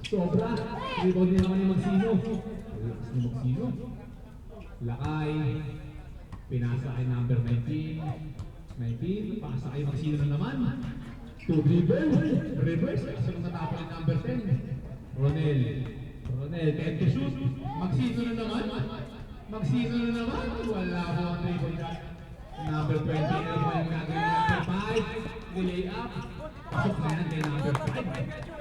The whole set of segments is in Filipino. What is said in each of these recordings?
Sobra. Rebound din naman ni Magsino. Relax ni Magsino. Lakay. Pinasa kay number 19. 19. Pasa kay Magsino na naman. 2 dribble. Reverse. Kaso nung natapon ni number 10. Ronel. Ronel. 10 to shoot. Magsino na naman. Magsino na naman. Wala po ang dribble shot. Number 20. Ano po yung gagawin ni number 5? Delay up. Pasok na yan kay number 5.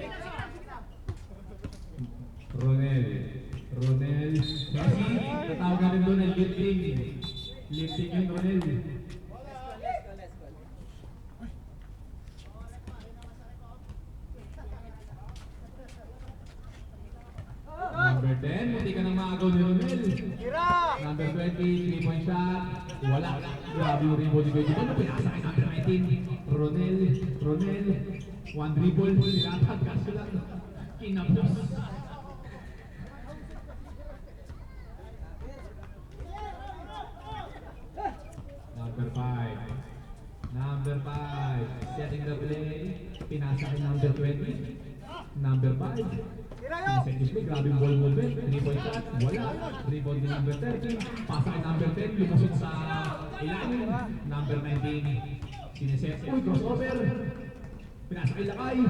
Ronel. Ronel. Kasi, natawag natin doon ang lifting. Lifting yun, Ronel. Number 10, hindi ka nang maagaw ni Ronel. Number 20, 3-point shot. Wala. Grabe yung rebound ni Kuya Jubal. Pinasa kay number 19. Ronel. Ronel. One dribble. Nilatag. Kaso lang. Kinapos. Number 5. Number 5. Setting the play. Pinasa kay number 20. Number 5. Secondly, grabe yung ball movement. 3-point shot. Wala. Rebound ni number 13. Pasa kay number 10. Lumusot sa ilalim. Number 19. Sineset. Uy, crossover. Pinasa kay Lakay.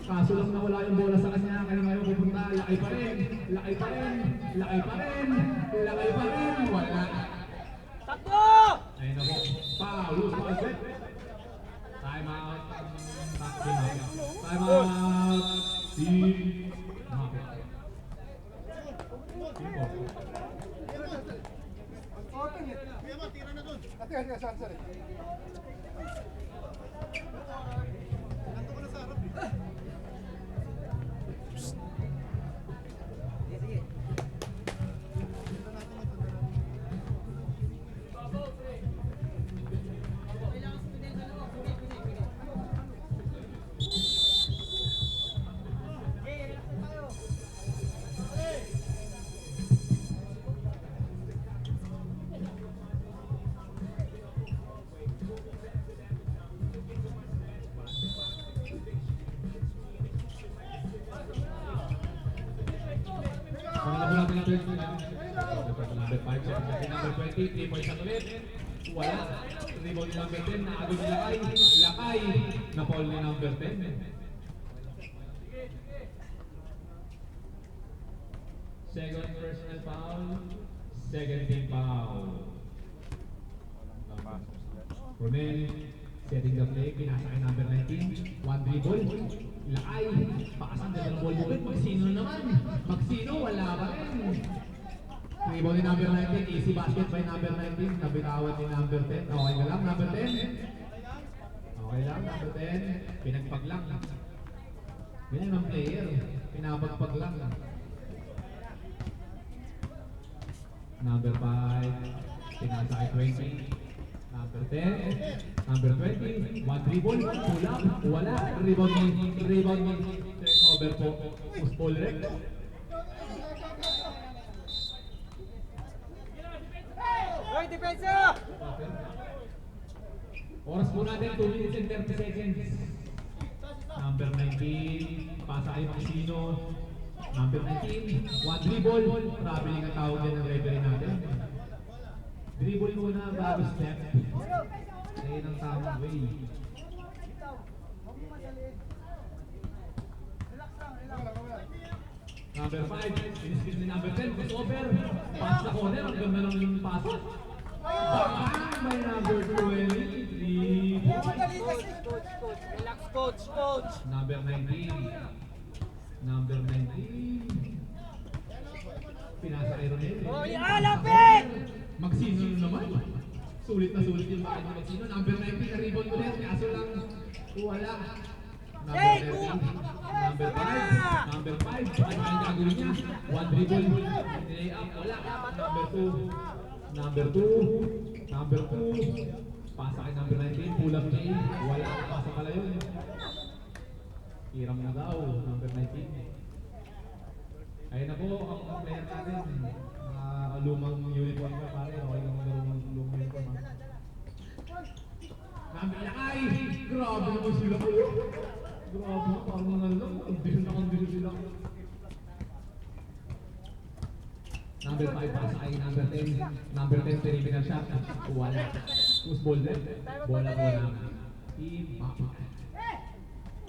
Kaso lang nawala yung bola sa kanya. Kaya ngayon pupunta. Lakay pa rin. Lakay pa rin. Lakay pa rin. Lakay pa rin. Wala. Takbo! Ayun na po. Foul. Foul set. Time out. Time out. Si Mapit. Sino? Ate, saan, sir? Number 5, number 20, 3-point shot ulit. Wala. Rebound ni number 10, naagod ni Lakay. Lakay, na-foul ni number 10. Second personal foul. Second team foul. Ronel, setting the play, pinasa kay number 19. One dribble. Lakay, pakasan din ang ball movement. Magsino naman. Magsino, wala pa rin. Rebound ni number 19, easy basket by number 19. Nabitawan ni number 10. Okay ka lang, number 10? Okay lang, number 10. Pinagpag lang. Ganyan ang player. Pinapagpag lang. Number 5, pinasa kay 20. Number 10, number 20, one dribble, pull up, wala. Rebound ni turnover po. Push-ball rec. Hoy, depensa! Oras po natin, 2 minutes and 30 seconds. Number 19, pasa kay Magsino. Number 19, one dribble. Traveling ang tawag din ng referee natin. Dribble muna bago step. Ayun ang tamang way. Number 5, finish ni number 10, crossover. Pass sa corner, ang ganda ng yung pasok. Bang! May number 23. Coach, relax coach, coach. Number 19. Number 19. Pinasa kay Ronel. Oh, lapit! Magsino naman. Sulit na sulit yung bakit ni Magsino. Number 19 na rebound ulit. Kaso lang wala. Number 13. Number 5. Number 5. Ano ang gagawin niya? One dribble. Delay up. Wala. Number 2. Number 2. Number 2. Pasa kay number 19. Pull up niya. Wala. Pasa pala yun. Hiram na daw. Number 19. Ayun na po ang player natin. Lumang uniform ka pare. Okay lang lumang uniform. Number Lakay. Grabe naman sila kayo. Grabe, parang lang. Kondisyon na kondisyon sila. Number 5, pasa kay number 10. Number 10, perimeter shot. Wala. Who's ball din? Bola po ng Team Papa.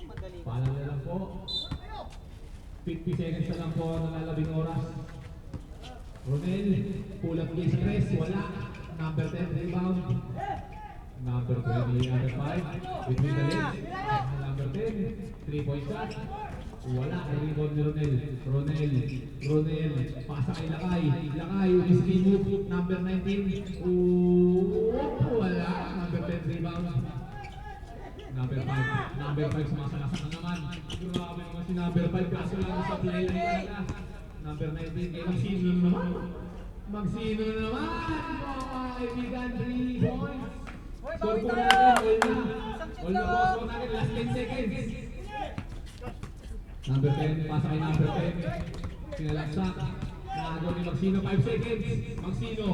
Madali. Pala na lang po. 50 seconds na lang po ng lalabing oras. Ronel, pull up case press. Wala. Number 10, rebound. Number 20, number 5. Between the legs. Number 10, 3-point shot. Wala. Rebound ni Ronel. Pasa kay Lakay. Lakay, whiskey move. Number 19. Wala. Number 10, rebound. Number 5. Number 5 sumasalasak na naman. Grabe naman si number 5. Kaso lang sa play line talaga. Number 19. Eh, magsino na naman. Magsino na naman. Mga kaibigan, 3 points. Score po natin. All na po. Score natin. Last 10 seconds. Number 10. Pasa kay number 10. Sinalaksak. Nagawa ni Magsino. 5 seconds. Magsino.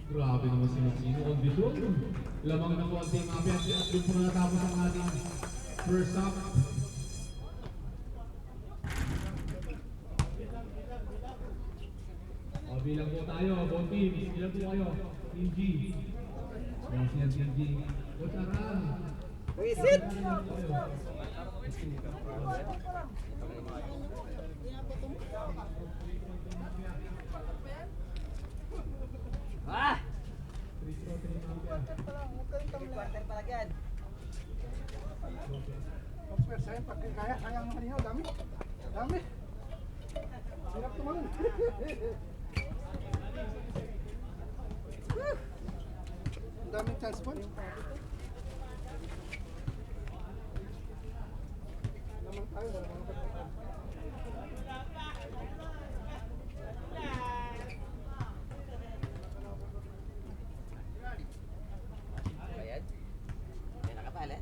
Grabe naman si Magsino. On the show. Lamang na po ang team Apiat. Doon po natapos ang ating first half. O, bilang po tayo, buong team. Bilang po kayo. Team G. Yan siya, Team G. O, Taran. Visit! Ah! Quarter pa lang yan. Sayang pag kaya ang manihaw, dami. Dami. Hirap tumalon. Ang daming chance po. Naman tayo, wala mga pagkakas. Ayan. May nakapala.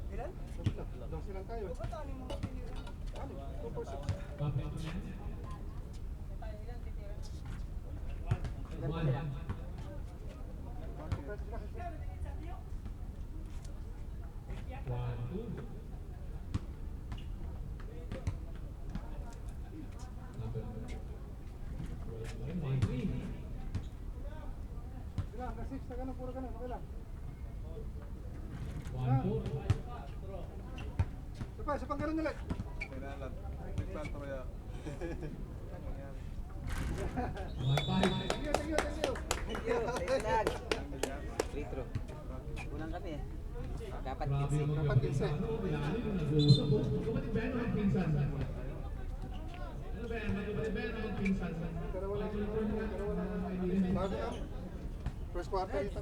Ilan? Daw silang tayo. Dami. 2-4-6. Bakit ako na yan? One. One, two. Number. One, three. Sila, hanggang 6 na ganun, puro ganun, okay lang. One, four. Isa pang ganun ulit. Kailangan. Nagplanto kaya. One, five. Thank you. Thank you. Thank you. Free throw. Unang kami eh. Dapat Grabe kinsi. yung mga Dapat kinsi. ano, pinakalim yung nag-uusap po. Kapatid ba yan o pinsan? Ano ba yan? Kapatid ba yan o pinsan? Dalawa lang. Bago lang. First quarter ito.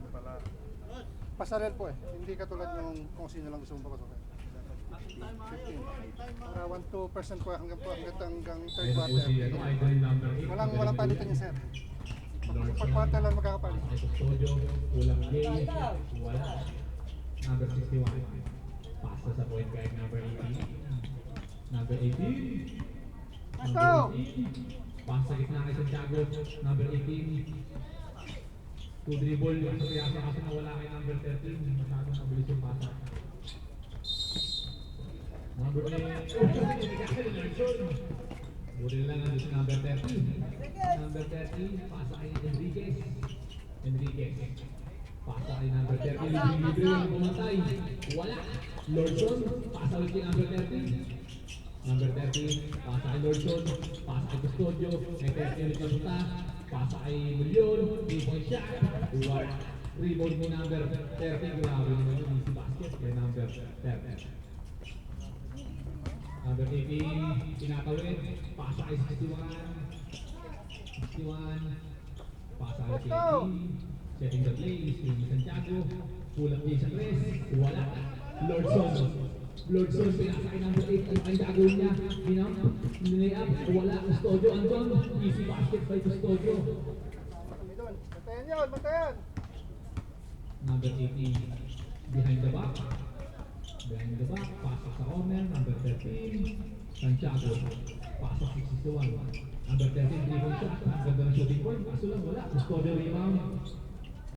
Pala. Pasarel po eh. Hindi katulad nung kung sino lang gusto mong papasokin. 15. Para 1-2% po hanggang third Ito po quarter. si ano, idol number 8. Walang palitan niya sir. Pag quarter lang magkakapalit. Ay, Custodio, kulang game, wala. Number 61. Pasa sa point guard number 18. Number 18. Number 18. Pasa sa gitna kay Santiago. Number 18. To dribble, yung sa kaso na wala kay number 13. Masyadong mabilis yung pasa. Number 8. Buti lang ang si number 30. Number 30, pasa kay Enriquez. Pasa kay number 30. Libre yung pumatay. Wala. Lordson, pasa ulit kay number 30. Number 30, pasa kay Lordson. Pasa kay Custodio. May 30 ulit na punta. Pasa kay Million. 3-point shot. Wala. Rebound ni number 30. Grabe naman yung easy basket kay number 30. Number 18, pinakawin, pasa kay 61. Pasa kay 18. Setting the play, si Santiago. Pull up din sa 3. Wala. Lordson, pinasa kay number 8. Ang gagawin niya, nilay up. Wala. Custodio, Anton. Easy basket by Custodio. Kami doon. Bantayan. Number 18, behind the back. Pasok sa corner, number 13, Santiago, pasok 61. Number 13, 3-point shot, ang ganda ng shooting point, kaso lang wala, Custodio rebound.